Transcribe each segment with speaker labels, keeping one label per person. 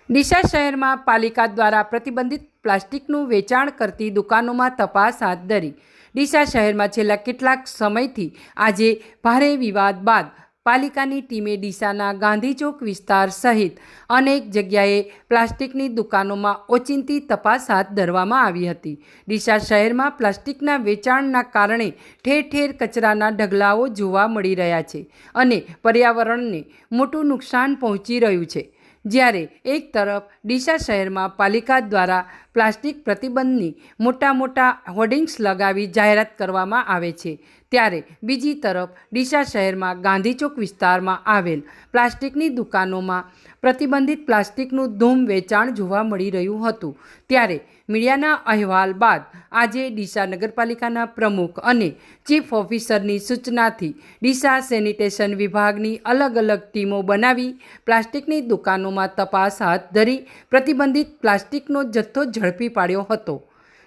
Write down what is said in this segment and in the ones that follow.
Speaker 1: ડીસા શહેરમાં પાલિકા દ્વારા પ્રતિબંધિત પ્લાસ્ટિકનું વેચાણ કરતી દુકાનોમાં તપાસ હાથ ધરી। ડીસા શહેરમાં છેલ્લા કેટલાક સમયથી આજે ભારે વિવાદ બાદ પાલિકાની ટીમે ડીસાના ગાંધી ચોક વિસ્તાર સહિત અનેક જગ્યાએ પ્લાસ્ટિકની દુકાનોમાં ઓચિંતી તપાસ હાથ ધરવામાં આવી હતી। ડીસા શહેરમાં પ્લાસ્ટિકના વેચાણના કારણે ઠેર ઠેર કચરાના ઢગલાઓ જોવા મળી રહ્યા છે અને પર્યાવરણને મોટું નુકસાન પહોંચી રહ્યું છે। જ્યારે એક તરફ ડીસા શહેરમાં પાલિકા દ્વારા પ્લાસ્ટિક પ્રતિબંધની મોટા હોર્ડિંગ્સ લગાવી જાહેરાત કરવામાં આવે છે, ત્યારે બીજી તરફ ડીસા શહેરમાં ગાંધી ચોક વિસ્તારમાં આવેલ પ્લાસ્ટિકની દુકાનોમાં પ્રતિબંધિત પ્લાસ્ટિકનું ધૂમ વેચાણ જોવા મળી રહ્યું હતું। ત્યારે મીડિયાના અહેવાલ બાદ આજે ડીસા નગરપાલિકાના પ્રમુખ અને ચીફ ઓફિસરની સૂચનાથી ડીસા સેનિટેશન વિભાગની અલગ ટીમો બનાવી પ્લાસ્ટિકની દુકાનોમાં તપાસ હાથ ધરી પ્રતિબંધિત પ્લાસ્ટિકનો જથ્થો ઝડપી પાડ્યો હતો।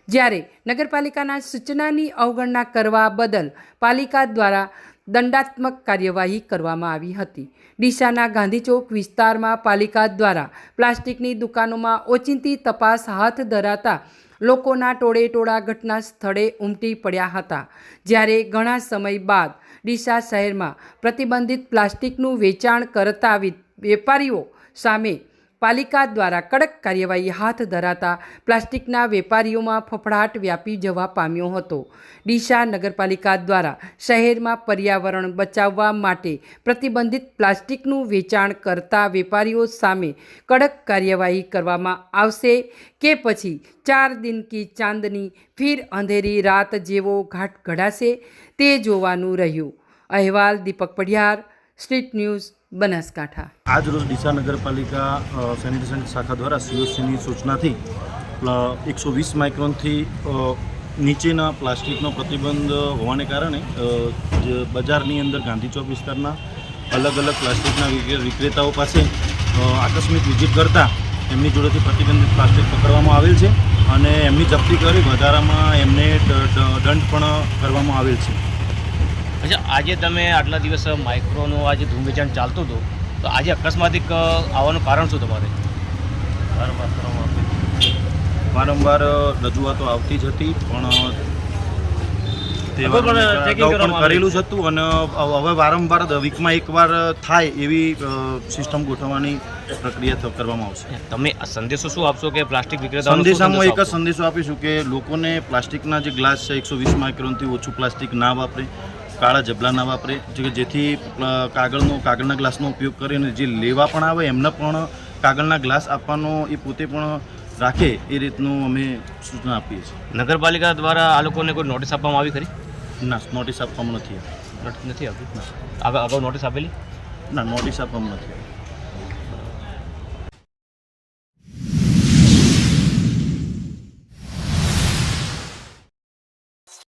Speaker 1: જ્યારે નગરપાલિકાના સૂચનાની અવગણના કરવા બદલ પાલિકા દ્વારા દંડાત્મક કાર્યવાહી કરવામાં આવી હતી। ડીસાના ગાંધી ચોક વિસ્તારમાં પાલિકા દ્વારા પ્લાસ્ટિકની દુકાનોમાં ઓચિંતી તપાસ હાથ ધરાતા લોકોના ટોળેટોળા ઘટના સ્થળે ઉમટી પડ્યા હતા। જ્યારે ઘણા સમય બાદ ડીસા શહેરમાં પ્રતિબંધિત પ્લાસ્ટિકનું વેચાણ કરતા વેપારીઓ સામે પાલિકા દ્વારા કડક કાર્યવાહી હાથ ધરાતા પ્લાસ્ટિકના વેપારીઓમાં ફફડાટ વ્યાપી જવા પામ્યો હતો। ડીસા નગરપાલિકા દ્વારા શહેરમાં પર્યાવરણ બચાવવા માટે પ્રતિબંધિત પ્લાસ્ટિકનું વેચાણ કરતા વેપારીઓ સામે કડક કાર્યવાહી કરવામાં આવશે કે પછી 4 दिन की ચાંદની ફિર અંધેરી રાત જેવો ઘાટ ઘડાશે તે જોવાનું રહ્યું। અહેવાલ દીપક પઢિયાર, સ્ટ્રીટ ન્યૂઝ, બનાસકાંઠા।
Speaker 2: आज रोज ડીસા नगरपालिका સેનિટેશન શાખા દ્વારા સીઓસીની સૂચનાથી 120 માઇક્રોનથી નીચેના પ્લાસ્ટિકનો પ્રતિબંધ હોવાને કારણે બજારની અંદર ગાંધી ચોક વિસ્તારના અલગ પ્લાસ્ટિકના વિક્રેતાઓ પાસે આકસ્મિક વિઝિટ કરતા એમની જોડેથી પ્રતિબંધિત પ્લાસ્ટિક પકડવામાં આવેલ છે અને એમની જપ્તી કરી વધારામાં એમને દંડ પણ કરવામાં આવેલ છે।
Speaker 3: अच्छा, आज તમે આટલા દિવસ માઇક્રોનું આજે ધૂમ વેચાણ ચાલતું હતું, તો આજે અકસ્માતિક આવવાનું કારણ શું તમારે?
Speaker 2: વારંવાર રજૂઆતો આવતી જ હતી પણ તે પણ કરેલું જ હતું અને હવે વારંવાર વીકમાં એકવાર થાય એવી સિસ્ટમ ગોઠવવાની પ્રક્રિયા કરવામાં આવશે।
Speaker 3: તમે સંદેશો શું આપશો કે પ્લાસ્ટિક વિક્રેતા?
Speaker 2: સંદેશામાં એક જ સંદેશો આપીશું કે લોકોને પ્લાસ્ટિકના જે ગ્લાસ છે 120 માઇક્રોનથી ઓછું પ્લાસ્ટિક ના વાપરે, કાળા જબલા ના વાપરે, જેથી કાગળના ગ્લાસનો ઉપયોગ કરીને જે લેવા પણ આવે એમને પણ કાગળના ગ્લાસ આપવાનો એ પોતે પણ રાખે એ રીતનું અમે સૂચના આપીએ છીએ।
Speaker 3: નગરપાલિકા દ્વારા આ લોકોને કોઈ નોટિસ આપવામાં આવી ખરી?
Speaker 2: ના, નોટિસ આપવામાં નથી
Speaker 3: આપી। અગાઉ નોટિસ આપેલી?
Speaker 2: ના, નોટિસ આપવામાં નથી આવી।